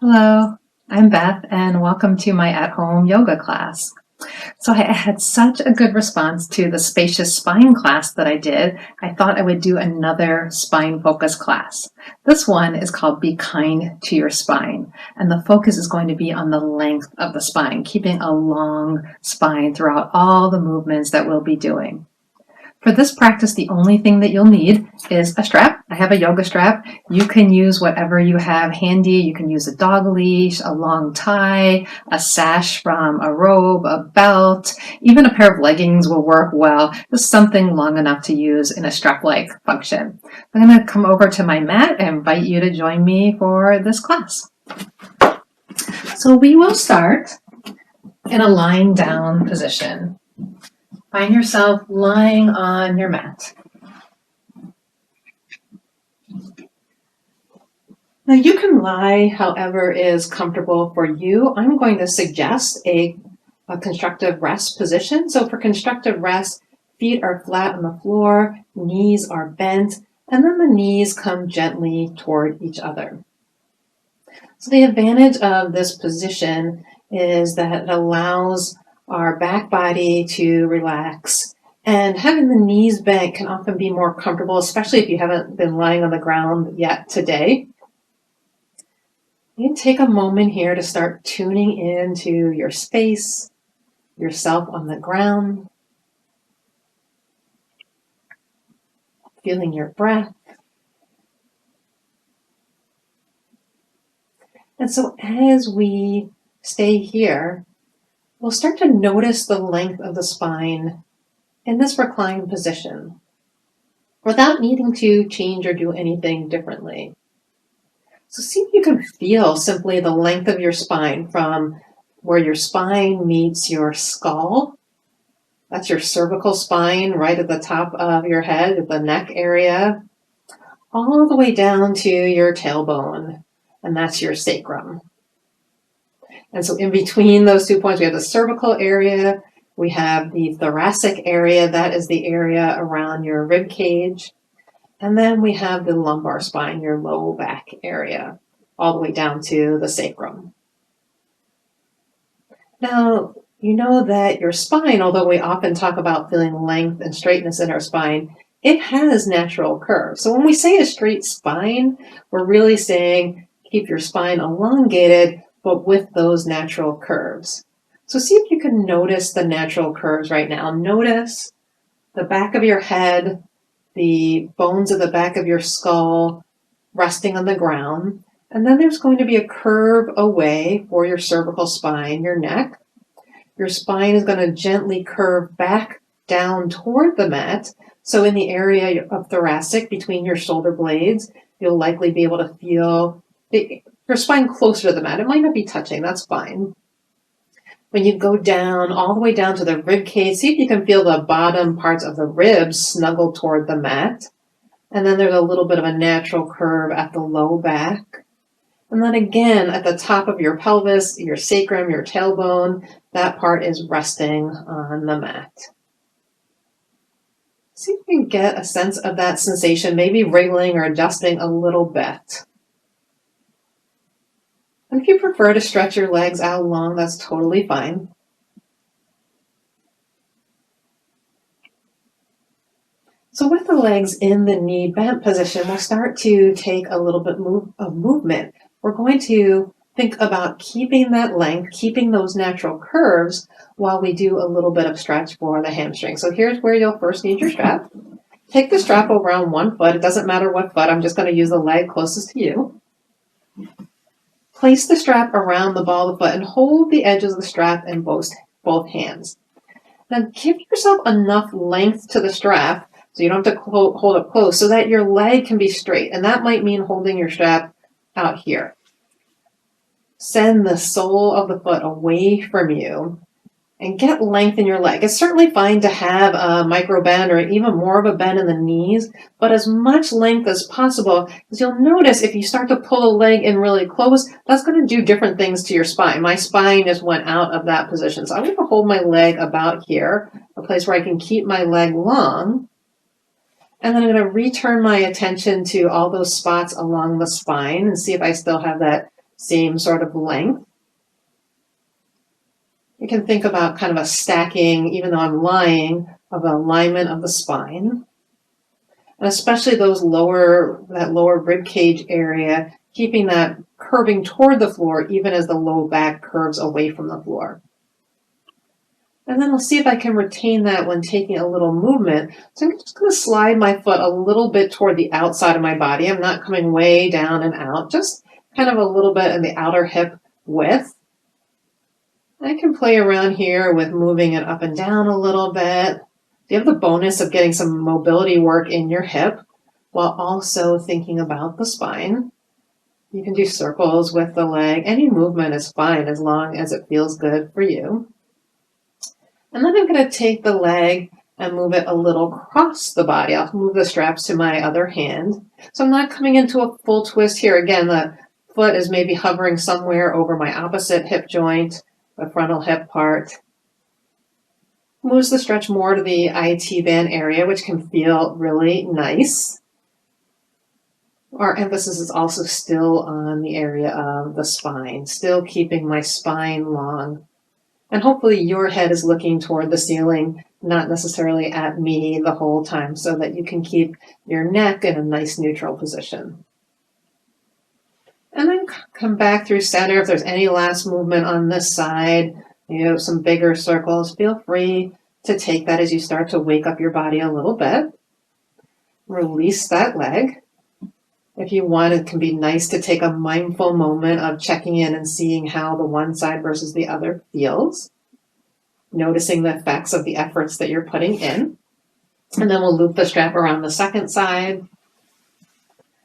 Hello, I'm Beth and welcome to my at-home yoga class. So I had such a good response to the Spacious Spine class that I did. I thought I would do another spine focus class. This one is called Be Kind to Your Spine, and the focus is going to be on the length of the spine, keeping a long spine throughout all the movements that we'll be doing. For this practice, the only thing that you'll need is a strap. I have a yoga strap. You can use whatever you have handy. You can use a dog leash, a long tie, a sash from a robe, a belt, even a pair of leggings will work well. Just something long enough to use in a strap-like function. I'm going to come over to my mat and invite you to join me for this class. So we will start in a lying down position. Find yourself lying on your mat. Now you can lie however is comfortable for you. I'm going to suggest a constructive rest position. So for constructive rest, feet are flat on the floor, knees are bent, and then the knees come gently toward each other. So the advantage of this position is that it allows our back body to relax, and having the knees bent can often be more comfortable, especially if you haven't been lying on the ground yet today. You can take a moment here to start tuning into your space, yourself on the ground, feeling your breath. And so as we stay here, we'll start to notice the length of the spine in this reclined position without needing to change or do anything differently. So see if you can feel simply the length of your spine from where your spine meets your skull. That's your cervical spine right at the top of your head, at the neck area, all the way down to your tailbone, and that's your sacrum. And so in between those 2 points, we have the cervical area, we have the thoracic area, that is the area around your rib cage, and then we have the lumbar spine, your low back area, all the way down to the sacrum. Now, you know that your spine, although we often talk about feeling length and straightness in our spine, it has natural curves. So when we say a straight spine, we're really saying keep your spine elongated, but with those natural curves. So see if you can notice the natural curves right now. Notice the back of your head, the bones of the back of your skull resting on the ground. And then there's going to be a curve away for your cervical spine, your neck. Your spine is going to gently curve back down toward the mat. So in the area of thoracic between your shoulder blades, you'll likely be able to feel your spine closer to the mat. It might not be touching, that's fine. When you go down, all the way down to the rib cage, see if you can feel the bottom parts of the ribs snuggle toward the mat. And then there's a little bit of a natural curve at the low back. And then again, at the top of your pelvis, your sacrum, your tailbone, that part is resting on the mat. See if you can get a sense of that sensation, maybe wriggling or adjusting a little bit. And if you prefer to stretch your legs out long, that's totally fine. So with the legs in the knee bent position, we'll start to take a little bit of movement. We're going to think about keeping that length, keeping those natural curves while we do a little bit of stretch for the hamstring. So here's where you'll first need your strap. Take the strap around 1 foot. It doesn't matter what foot. I'm just going to use the leg closest to you. Place the strap around the ball of the foot and hold the edges of the strap in both hands. Now give yourself enough length to the strap so you don't have to hold it close so that your leg can be straight. And that might mean holding your strap out here. Send the sole of the foot away from you and get length in your leg. It's certainly fine to have a micro bend or even more of a bend in the knees, but as much length as possible, because you'll notice if you start to pull a leg in really close, that's going to do different things to your spine. My spine just went out of that position. So I'm going to hold my leg about here, a place where I can keep my leg long. And then I'm going to return my attention to all those spots along the spine and see if I still have that same sort of length. You can think about kind of a stacking, even though I'm lying, of alignment of the spine. And especially that lower rib cage area, keeping that curving toward the floor even as the low back curves away from the floor. And then I'll see if I can retain that when taking a little movement. So I'm just going to slide my foot a little bit toward the outside of my body. I'm not coming way down and out, just kind of a little bit in the outer hip width. I can play around here with moving it up and down a little bit. You have the bonus of getting some mobility work in your hip while also thinking about the spine. You can do circles with the leg. Any movement is fine as long as it feels good for you. And then I'm going to take the leg and move it a little across the body. I'll move the straps to my other hand. So I'm not coming into a full twist here. Again, the foot is maybe hovering somewhere over my opposite hip joint, the frontal hip part. Moves the stretch more to the IT band area, which can feel really nice. Our emphasis is also still on the area of the spine, still keeping my spine long. And hopefully your head is looking toward the ceiling, not necessarily at me the whole time, so that you can keep your neck in a nice neutral position. And then come back through center. If there's any last movement on this side, some bigger circles, feel free to take that as you start to wake up your body a little bit. Release that leg. If you want, it can be nice to take a mindful moment of checking in and seeing how the one side versus the other feels. Noticing the effects of the efforts that you're putting in. And then we'll loop the strap around the second side.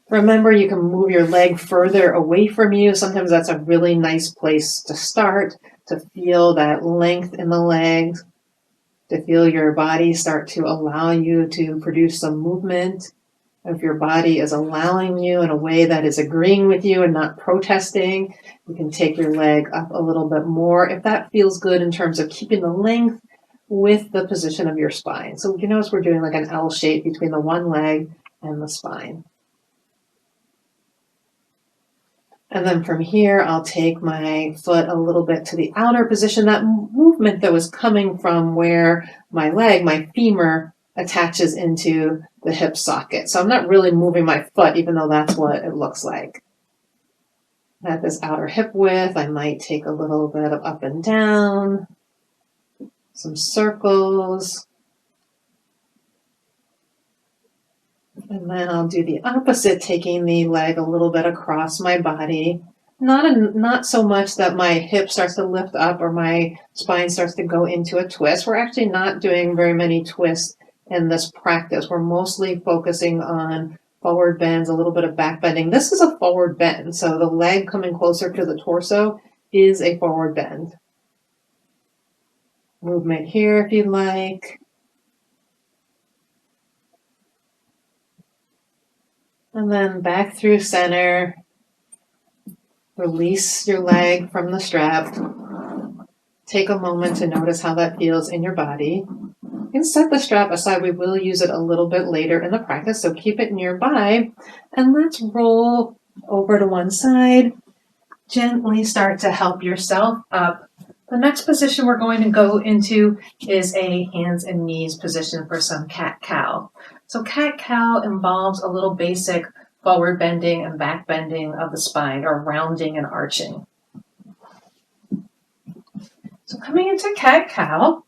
Remember, you can move your leg further away from you. Sometimes that's a really nice place to start, to feel that length in the legs, to feel your body start to allow you to produce some movement. If your body is allowing you in a way that is agreeing with you and not protesting, you can take your leg up a little bit more if that feels good in terms of keeping the length with the position of your spine. So you notice we're doing like an L shape between the one leg and the spine. And then from here, I'll take my foot a little bit to the outer position. That movement that was coming from where my leg, my femur, attaches into the hip socket. So I'm not really moving my foot, even though that's what it looks like. At this outer hip width, I might take a little bit of up and down, some circles. And then I'll do the opposite, taking the leg a little bit across my body. Not so much that my hip starts to lift up or my spine starts to go into a twist. We're actually not doing very many twists in this practice. We're mostly focusing on forward bends, a little bit of back bending. This is a forward bend, so the leg coming closer to the torso is a forward bend. Movement here if you'd like. And then back through center. Release your leg from the strap. Take a moment to notice how that feels in your body. You can set the strap aside. We will use it a little bit later in the practice, so keep it nearby. And let's roll over to one side. Gently start to help yourself up. The next position we're going to go into is a hands and knees position for some cat-cow. So cat-cow involves a little basic forward bending and back bending of the spine, or rounding and arching. So coming into cat-cow,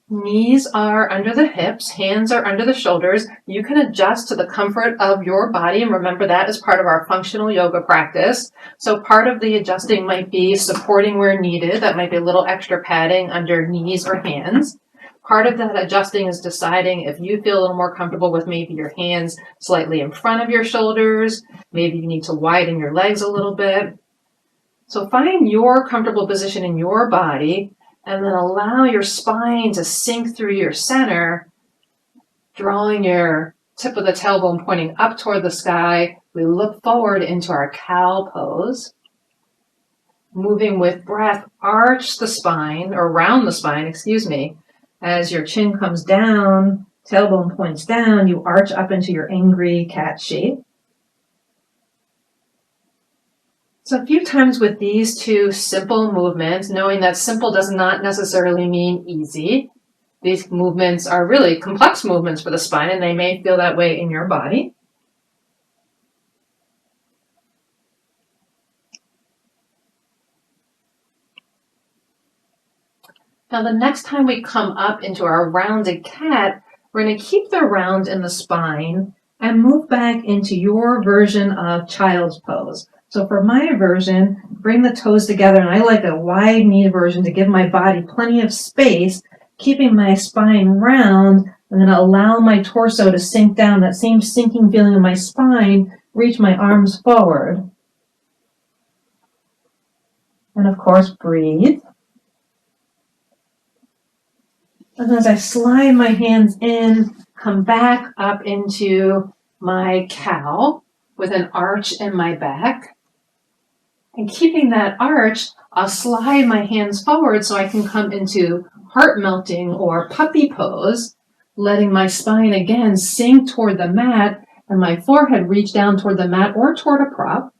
knees are under the hips, hands are under the shoulders. You can adjust to the comfort of your body, and remember that is part of our functional yoga practice. So part of the adjusting might be supporting where needed. That might be a little extra padding under knees or hands. Part of that adjusting is deciding if you feel a little more comfortable with maybe your hands slightly in front of your shoulders. Maybe you need to widen your legs a little bit. So find your comfortable position in your body, and then allow your spine to sink through your center, drawing your tip of the tailbone pointing up toward the sky. We look forward into our cow pose. Moving with breath, arch the spine, or round the spine, As your chin comes down, tailbone points down, you arch up into your angry cat shape. So a few times with these two simple movements, knowing that simple does not necessarily mean easy. These movements are really complex movements for the spine, and they may feel that way in your body. Now, the next time we come up into our rounded cat, we're going to keep the round in the spine and move back into your version of child's pose. So for my version, bring the toes together, and I like a wide knee version to give my body plenty of space, keeping my spine round. I'm going to allow my torso to sink down, that same sinking feeling in my spine, reach my arms forward. And of course, breathe. And as I slide my hands in, come back up into my cow with an arch in my back. And keeping that arch, I'll slide my hands forward so I can come into heart melting or puppy pose, letting my spine again sink toward the mat and my forehead reach down toward the mat or toward a prop.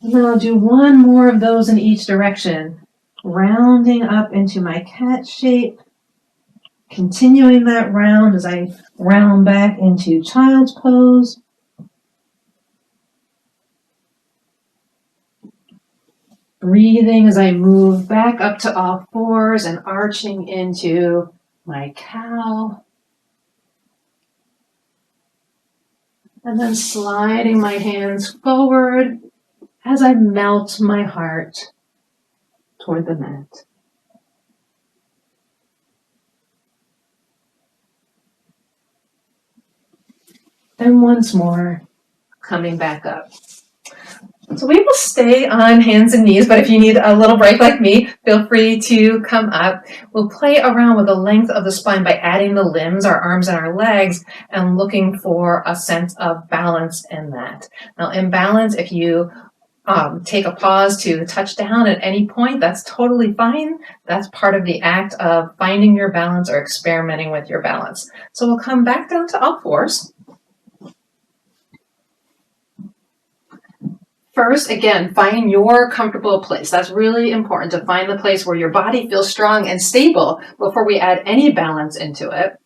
And then I'll do one more of those in each direction, rounding up into my cat shape, continuing that round as I round back into child's pose. Breathing as I move back up to all fours and arching into my cow. And then sliding my hands forward as I melt my heart toward the mat. And once more, coming back up. So we will stay on hands and knees, but if you need a little break like me, feel free to come up. We'll play around with the length of the spine by adding the limbs, our arms and our legs, and looking for a sense of balance in that. Now, in balance, if you take a pause to touch down at any point, that's totally fine. That's part of the act of finding your balance or experimenting with your balance. So we'll come back down to all fours. First, again, find your comfortable place. That's really important, to find the place where your body feels strong and stable before we add any balance into it.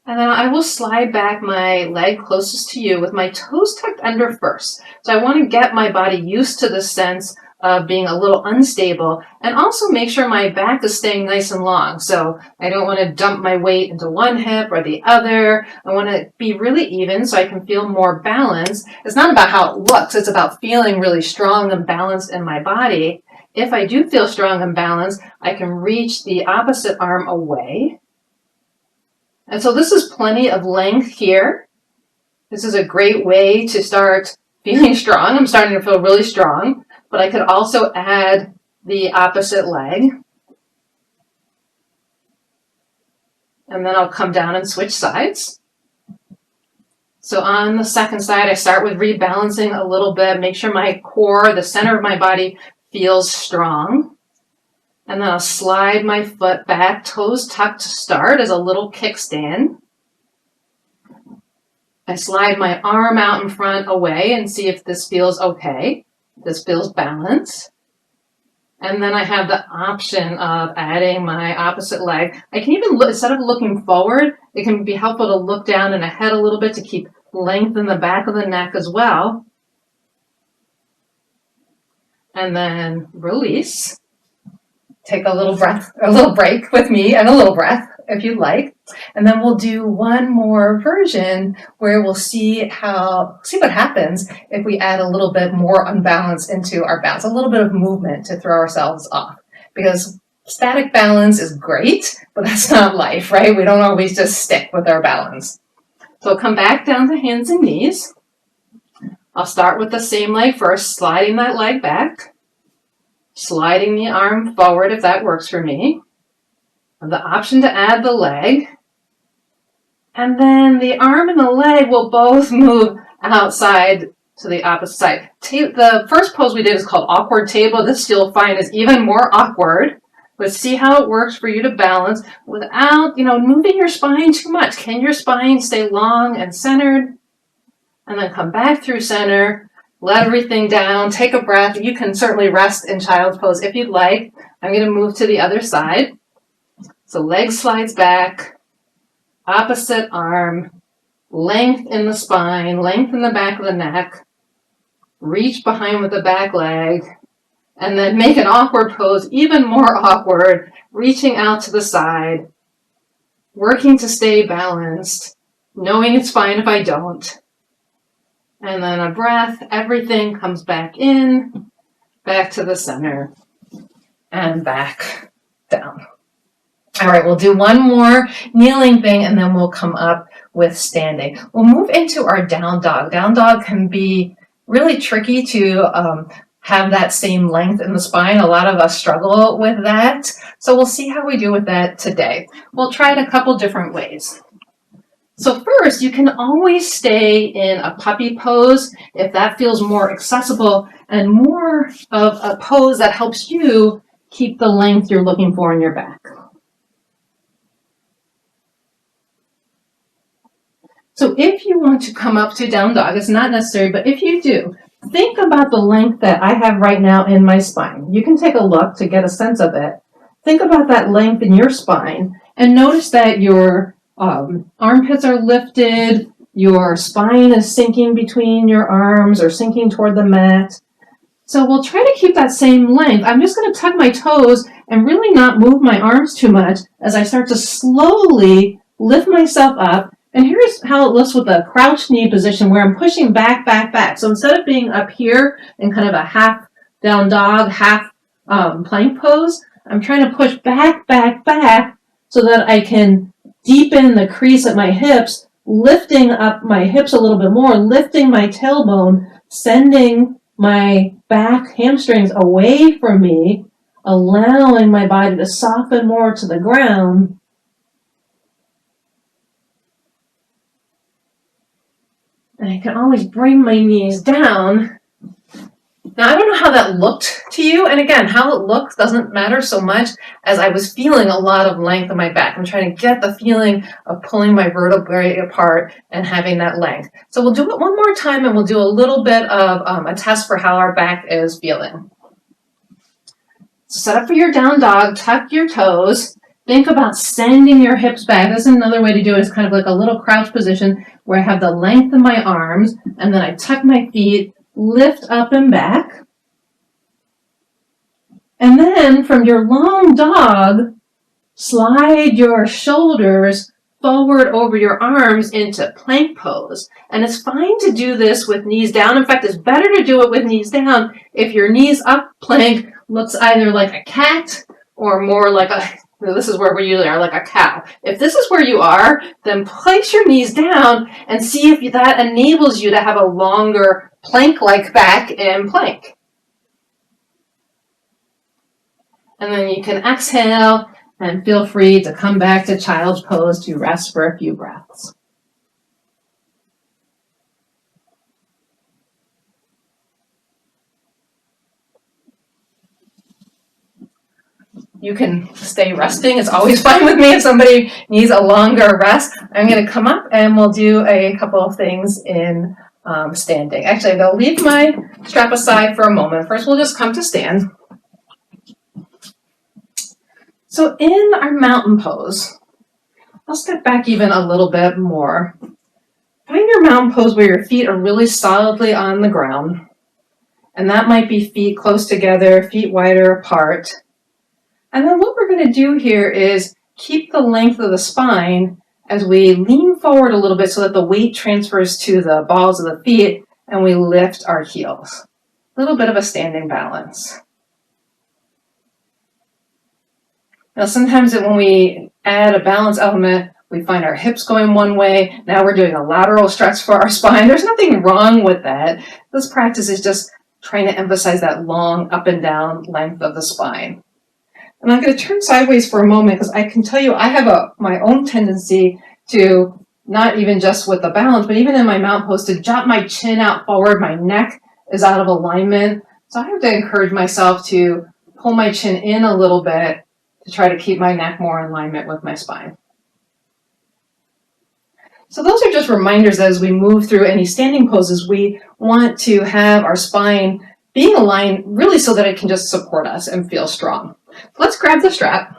And then I will slide back my leg closest to you with my toes tucked under first. So I want to get my body used to the sense of being a little unstable, and also make sure my back is staying nice and long. So I don't want to dump my weight into one hip or the other. I want to be really even so I can feel more balanced. It's not about how it looks. It's about feeling really strong and balanced in my body. If I do feel strong and balanced, I can reach the opposite arm away. And so this is plenty of length here. This is a great way to start feeling strong. I'm starting to feel really strong, but I could also add the opposite leg. And then I'll come down and switch sides. So on the second side, I start with rebalancing a little bit, make sure my core, the center of my body, feels strong. And then I'll slide my foot back, toes tucked to start as a little kickstand. I slide my arm out in front away and see if this feels okay. This feels balanced. And then I have the option of adding my opposite leg. I can even look, instead of looking forward, it can be helpful to look down and ahead a little bit to keep length in the back of the neck as well. And then release. Take a little breath, a little break with me, and a little breath if you'd like. And then we'll do one more version where we'll see what happens if we add a little bit more unbalance into our balance, a little bit of movement to throw ourselves off. Because static balance is great, but that's not life, right? We don't always just stick with our balance. So come back down to hands and knees. I'll start with the same leg first, sliding that leg back. Sliding the arm forward if that works for me. And the option to add the leg. And then the arm and the leg will both move outside to the opposite side. The first pose we did is called awkward table. This you'll find is even more awkward. But see how it works for you to balance without, moving your spine too much. Can your spine stay long and centered? And then come back through center, let everything down, take a breath. You can certainly rest in child's pose if you'd like. I'm going to move to the other side. So leg slides back, opposite arm, length in the spine, length in the back of the neck, reach behind with the back leg, and then make an awkward pose even more awkward, reaching out to the side, working to stay balanced, knowing it's fine if I don't. And then a breath, everything comes back in, back to the center, and back down. All right, we'll do one more kneeling thing, and then we'll come up with standing. We'll move into our down dog. Down dog can be really tricky to have that same length in the spine. A lot of us struggle with that. So we'll see how we do with that today. We'll try it a couple different ways. So first, you can always stay in a puppy pose if that feels more accessible and more of a pose that helps you keep the length you're looking for in your back. So if you want to come up to down dog, it's not necessary, but if you do, think about the length that I have right now in my spine. You can take a look to get a sense of it. Think about that length in your spine and notice that your armpits are lifted, your spine is sinking between your arms or sinking toward the mat. So we'll try to keep that same length. I'm just going to tuck my toes and really not move my arms too much as I start to slowly lift myself up. And here's how it looks with a crouched knee position where I'm pushing back, back, back. So instead of being up here in kind of a half down dog, half plank pose, I'm trying to push back, back, back so that I can deepen the crease at my hips, lifting up my hips a little bit more, lifting my tailbone, sending my back hamstrings away from me, allowing my body to soften more to the ground. And I can always bring my knees down. Now, I don't know how that looked to you. And again, how it looks doesn't matter so much as I was feeling a lot of length in my back. I'm trying to get the feeling of pulling my vertebrae apart and having that length. So we'll do it one more time and we'll do a little bit of a test for how our back is feeling. Set up for your down dog, tuck your toes. Think about sending your hips back. This is another way to do it. It's kind of like a little crouch position where I have the length of my arms and then I tuck my feet, lift up and back. And then from your long dog, slide your shoulders forward over your arms into plank pose. And it's fine to do this with knees down. In fact, it's better to do it with knees down if your knees up plank looks either like a cat or more like this is where we usually are, like a cow. If this is where you are, then place your knees down and see if that enables you to have a longer plank-like back in plank. And then you can exhale and feel free to come back to child's pose to rest for a few breaths. You can stay resting. It's always fine with me if somebody needs a longer rest. I'm going to come up and we'll do a couple of things in standing. Actually, I'm going to leave my strap aside for a moment. First, we'll just come to stand. So in our mountain pose, I'll step back even a little bit more. Find your mountain pose where your feet are really solidly on the ground. And that might be feet close together, feet wider apart. And then what we're going to do here is keep the length of the spine as we lean forward a little bit so that the weight transfers to the balls of the feet and we lift our heels. A little bit of a standing balance. Now sometimes when we add a balance element, we find our hips going one way. Now we're doing a lateral stretch for our spine. There's nothing wrong with that. This practice is just trying to emphasize that long up and down length of the spine. And I'm going to turn sideways for a moment because I can tell you I have my own tendency to, not even just with the balance, but even in my mountain pose, to jut my chin out forward. My neck is out of alignment. So I have to encourage myself to pull my chin in a little bit to try to keep my neck more in alignment with my spine. So those are just reminders that as we move through any standing poses, we want to have our spine being aligned really so that it can just support us and feel strong. Let's grab the strap.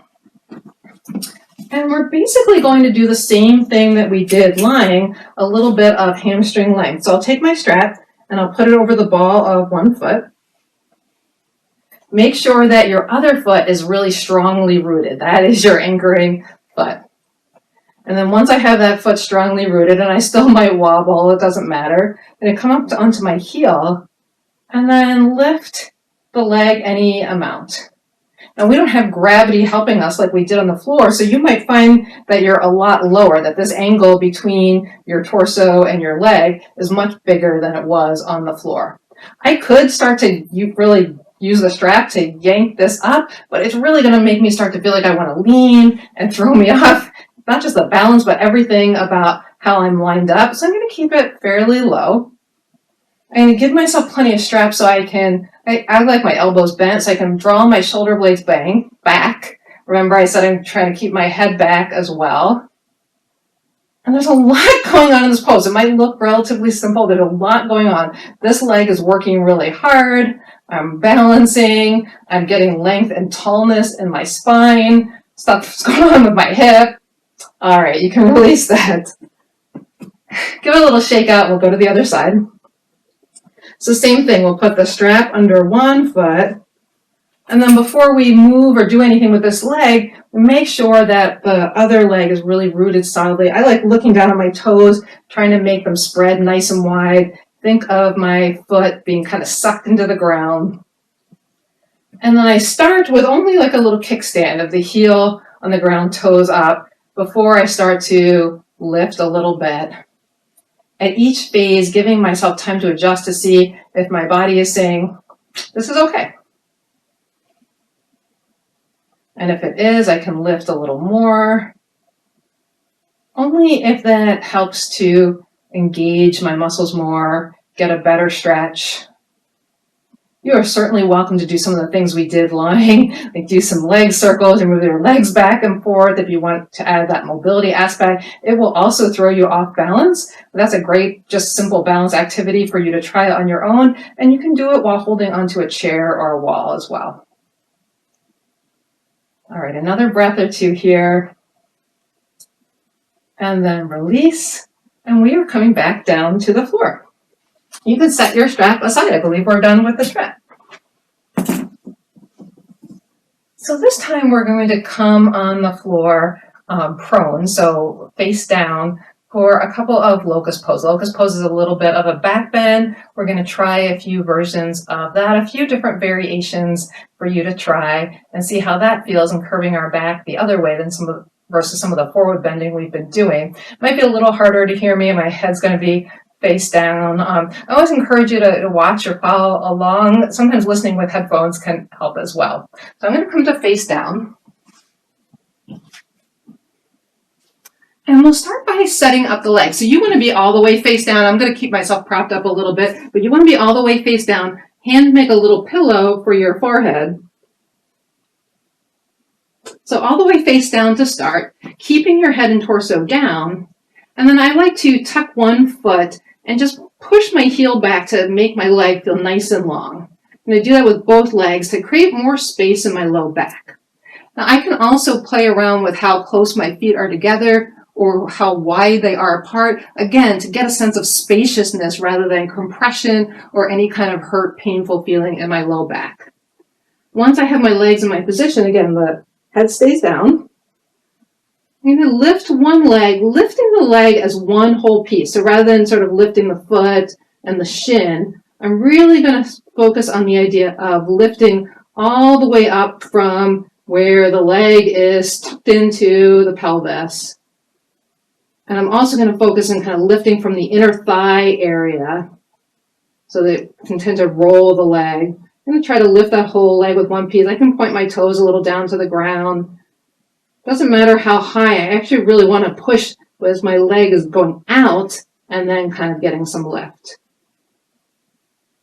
And we're basically going to do the same thing that we did lying, a little bit of hamstring length. So I'll take my strap and I'll put it over the ball of one foot. Make sure that your other foot is really strongly rooted. That is your anchoring foot. And then once I have that foot strongly rooted, and I still might wobble, it doesn't matter, I'm going to come up onto my heel and then lift the leg any amount. Now we don't have gravity helping us like we did on the floor, so you might find that you're a lot lower, that this angle between your torso and your leg is much bigger than it was on the floor. I could start to really use the strap to yank this up, but it's really going to make me start to feel like I want to lean and throw me off, not just the balance, but everything about how I'm lined up. So I'm going to keep it fairly low. I'm going to give myself plenty of strap so I like my elbows bent so I can draw my shoulder blades back. Remember I said I'm trying to keep my head back as well. And there's a lot going on in this pose. It might look relatively simple. There's a lot going on. This leg is working really hard. I'm balancing. I'm getting length and tallness in my spine. Stuff's going on with my hip. All right, you can release that. Give it a little shake out. We'll go to the other side. So same thing, we'll put the strap under one foot, and then before we move or do anything with this leg, make sure that the other leg is really rooted solidly. I like looking down at my toes, trying to make them spread nice and wide. Think of my foot being kind of sucked into the ground. And then I start with only like a little kickstand of the heel on the ground, toes up, before I start to lift a little bit. At each phase, giving myself time to adjust to see if my body is saying, this is okay. And if it is, I can lift a little more. Only if that helps to engage my muscles more, get a better stretch. You are certainly welcome to do some of the things we did lying, like do some leg circles and move your legs back and forth if you want to add that mobility aspect. It will also throw you off balance. That's a great, just simple balance activity for you to try on your own, and you can do it while holding onto a chair or a wall as well. All right, another breath or two here, and then release, and we are coming back down to the floor. You can set your strap aside. I believe we're done with the strap. So this time we're going to come on the floor prone, so face down, for a couple of locust pose. Locust pose is a little bit of a back bend. We're going to try a few versions of that, a few different variations for you to try and see how that feels in curving our back the other way than versus some of the forward bending we've been doing. It might be a little harder to hear me. My head's going to be face down. I always encourage you to watch or follow along. Sometimes listening with headphones can help as well. So I'm going to come to face down. And we'll start by setting up the legs. So you want to be all the way face down. I'm going to keep myself propped up a little bit, but you want to be all the way face down. Hands make a little pillow for your forehead. So all the way face down to start, keeping your head and torso down. And then I like to tuck one foot and just push my heel back to make my leg feel nice and long. I'm going to do that with both legs to create more space in my low back. Now I can also play around with how close my feet are together or how wide they are apart, again, to get a sense of spaciousness rather than compression or any kind of hurt, painful feeling in my low back. Once I have my legs in my position, again, the head stays down. I'm going to lift one leg, lifting the leg as one whole piece. So rather than sort of lifting the foot and the shin, I'm really going to focus on the idea of lifting all the way up from where the leg is tucked into the pelvis. And I'm also going to focus on kind of lifting from the inner thigh area so that I can tend to roll the leg. I'm going to try to lift that whole leg with one piece. I can point my toes a little down to the ground. Doesn't matter how high. I actually really want to push as my leg is going out and then kind of getting some lift.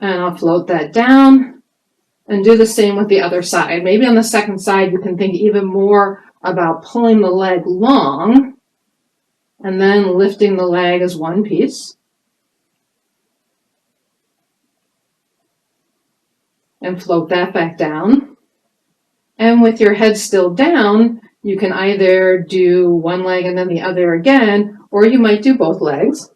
And I'll float that down. And do the same with the other side. Maybe on the second side, you can think even more about pulling the leg long and then lifting the leg as one piece. And float that back down. And with your head still down, you can either do one leg and then the other again, or you might do both legs.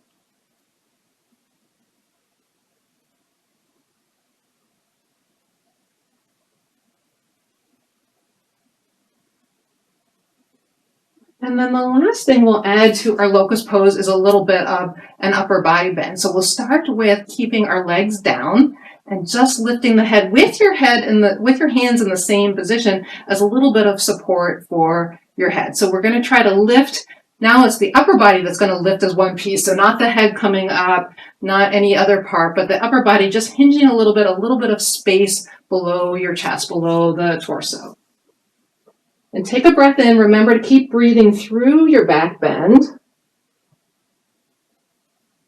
And then the last thing we'll add to our locust pose is a little bit of an upper body bend. So we'll start with keeping our legs down and just lifting the head with your hands in the same position as a little bit of support for your head. So we're going to try to lift. Now it's the upper body that's going to lift as one piece. So not the head coming up, not any other part, but the upper body just hinging a little bit of space below your chest, below the torso. And take a breath in. Remember to keep breathing through your back bend.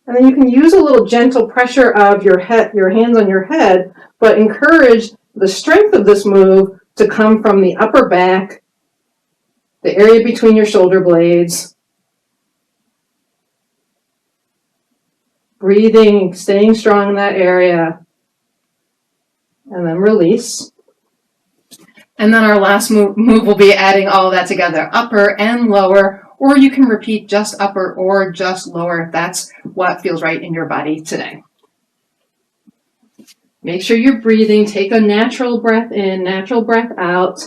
And then you can use a little gentle pressure of your hands on your head, but encourage the strength of this move to come from the upper back, the area between your shoulder blades. Breathing, staying strong in that area. And then release. And then our last move will be adding all of that together, upper and lower, or you can repeat just upper or just lower if that's what feels right in your body today. Make sure you're breathing. Take a natural breath in, natural breath out.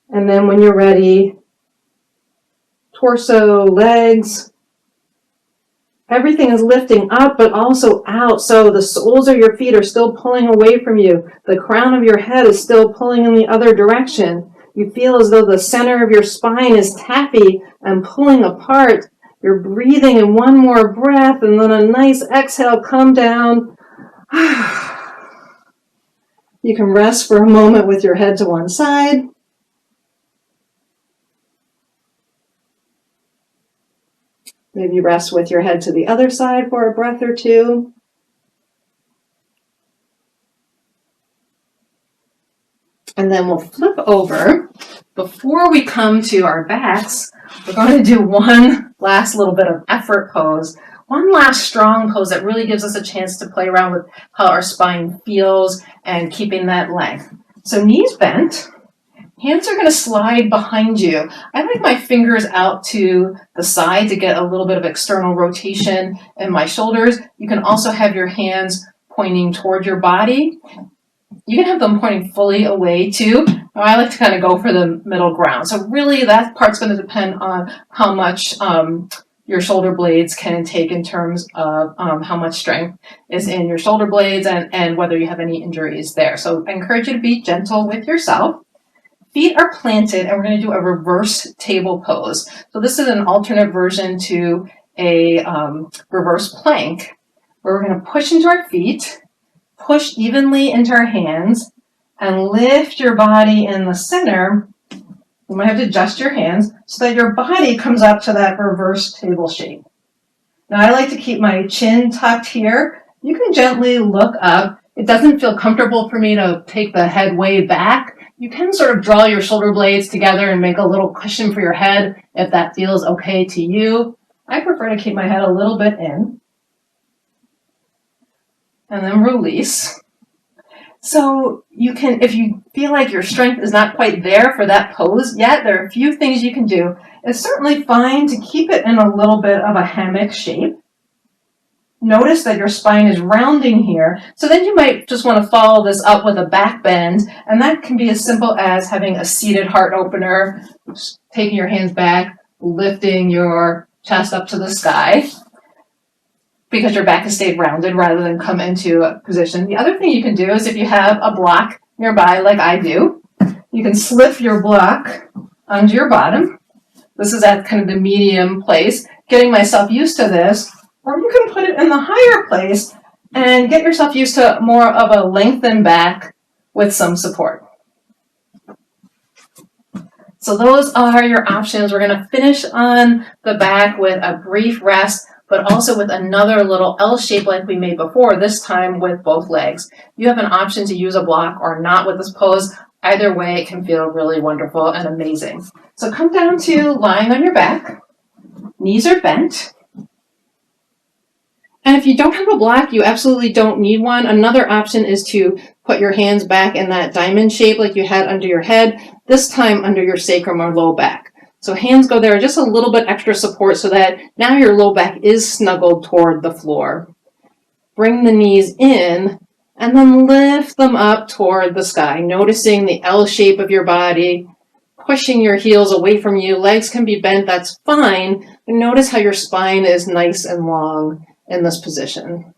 And then when you're ready, torso, legs, everything is lifting up, but also out. So the soles of your feet are still pulling away from you. The crown of your head is still pulling in the other direction. You feel as though the center of your spine is taffy and pulling apart. You're breathing in one more breath and then a nice exhale, come down. You can rest for a moment with your head to one side. Maybe rest with your head to the other side for a breath or two. And then we'll flip over. Before we come to our backs, we're going to do one last little bit of effort pose. One last strong pose that really gives us a chance to play around with how our spine feels and keeping that length. So knees bent. Hands are going to slide behind you. I like my fingers out to the side to get a little bit of external rotation in my shoulders. You can also have your hands pointing toward your body. You can have them pointing fully away too. I like to kind of go for the middle ground. So really that part's going to depend on how much your shoulder blades can take in terms of how much strength is in your shoulder blades and whether you have any injuries there. So I encourage you to be gentle with yourself. Feet are planted and we're going to do a reverse table pose. So this is an alternate version to a reverse plank where we're going to push into our feet, push evenly into our hands, and lift your body in the center. You might have to adjust your hands so that your body comes up to that reverse table shape. Now I like to keep my chin tucked here. You can gently look up. It doesn't feel comfortable for me to take the head way back. You can sort of draw your shoulder blades together and make a little cushion for your head if that feels okay to you. I prefer to keep my head a little bit in. And then release. So you can, if you feel like your strength is not quite there for that pose yet, there are a few things you can do. It's certainly fine to keep it in a little bit of a hammock shape. Notice that your spine is rounding here. So then you might just want to follow this up with a back bend. And that can be as simple as having a seated heart opener, taking your hands back, lifting your chest up to the sky, because your back has stayed rounded rather than come into a position. The other thing you can do is if you have a block nearby like I do, you can slip your block under your bottom. This is at kind of the medium place, getting myself used to this. Or you can put it in the higher place and get yourself used to more of a lengthened back with some support. So those are your options. We're going to finish on the back with a brief rest, but also with another little L shape like we made before, this time with both legs. You have an option to use a block or not with this pose. Either way, it can feel really wonderful and amazing. So come down to lying on your back. Knees are bent. And if you don't have a block, you absolutely don't need one. Another option is to put your hands back in that diamond shape like you had under your head, this time under your sacrum or low back. So hands go there, just a little bit extra support so that now your low back is snuggled toward the floor. Bring the knees in and then lift them up toward the sky, noticing the L shape of your body, pushing your heels away from you. Legs can be bent, that's fine. But notice how your spine is nice and long in this position.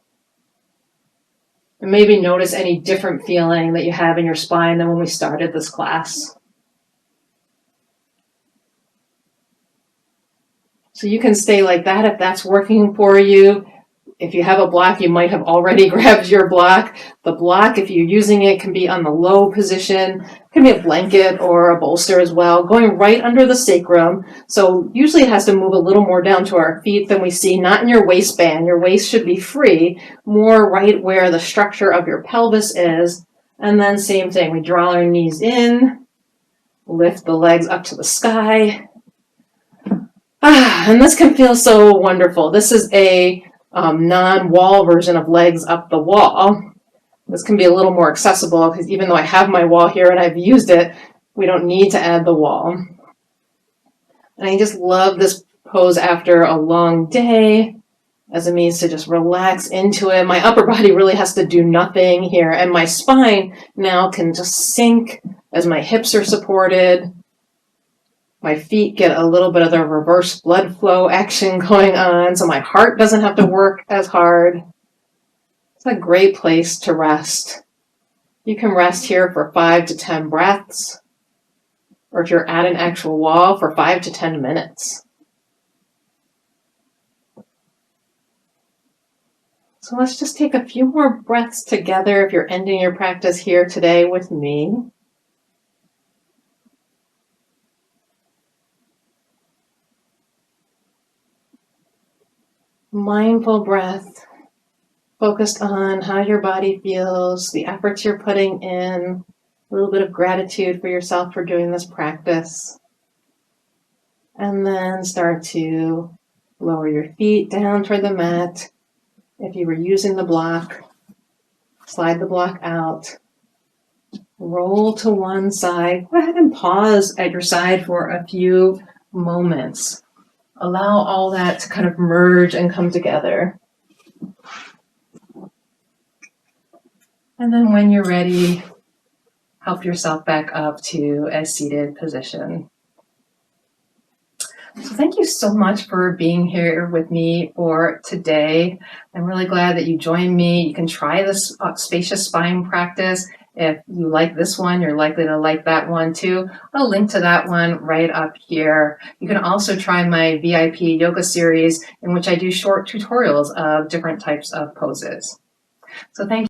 And maybe notice any different feeling that you have in your spine than when we started this class. So you can stay like that if that's working for you. If you have a block, you might have already grabbed your block. The block, if you're using it, can be on the low position. It can be a blanket or a bolster as well, going right under the sacrum. So usually it has to move a little more down to our feet than we see, not in your waistband. Your waist should be free, more right where the structure of your pelvis is. And then same thing, we draw our knees in, lift the legs up to the sky. And this can feel so wonderful. This is a non-wall version of legs up the wall. This can be a little more accessible because even though I have my wall here and I've used it, we don't need to add the wall. And I just love this pose after a long day as a means to just relax into it. My upper body really has to do nothing here, and my spine now can just sink as my hips are supported. My feet get a little bit of the reverse blood flow action going on, so my heart doesn't have to work as hard. It's a great place to rest. You can rest here for 5 to 10 breaths, or if you're at an actual wall, for 5 to 10 minutes. So let's just take a few more breaths together if you're ending your practice here today with me. Mindful breath, focused on how your body feels, the efforts you're putting in, a little bit of gratitude for yourself for doing this practice. And then start to lower your feet down toward the mat. If you were using the block, slide the block out. Roll to one side. Go ahead and pause at your side for a few moments. Allow all that to kind of merge and come together. And then when you're ready, help yourself back up to a seated position. So thank you so much for being here with me for today. I'm really glad that you joined me. You can try this Spacious Spine practice. If you like this one, you're likely to like that one too. I'll link to that one right up here. You can also try my VIP yoga series in which I do short tutorials of different types of poses. So thank you.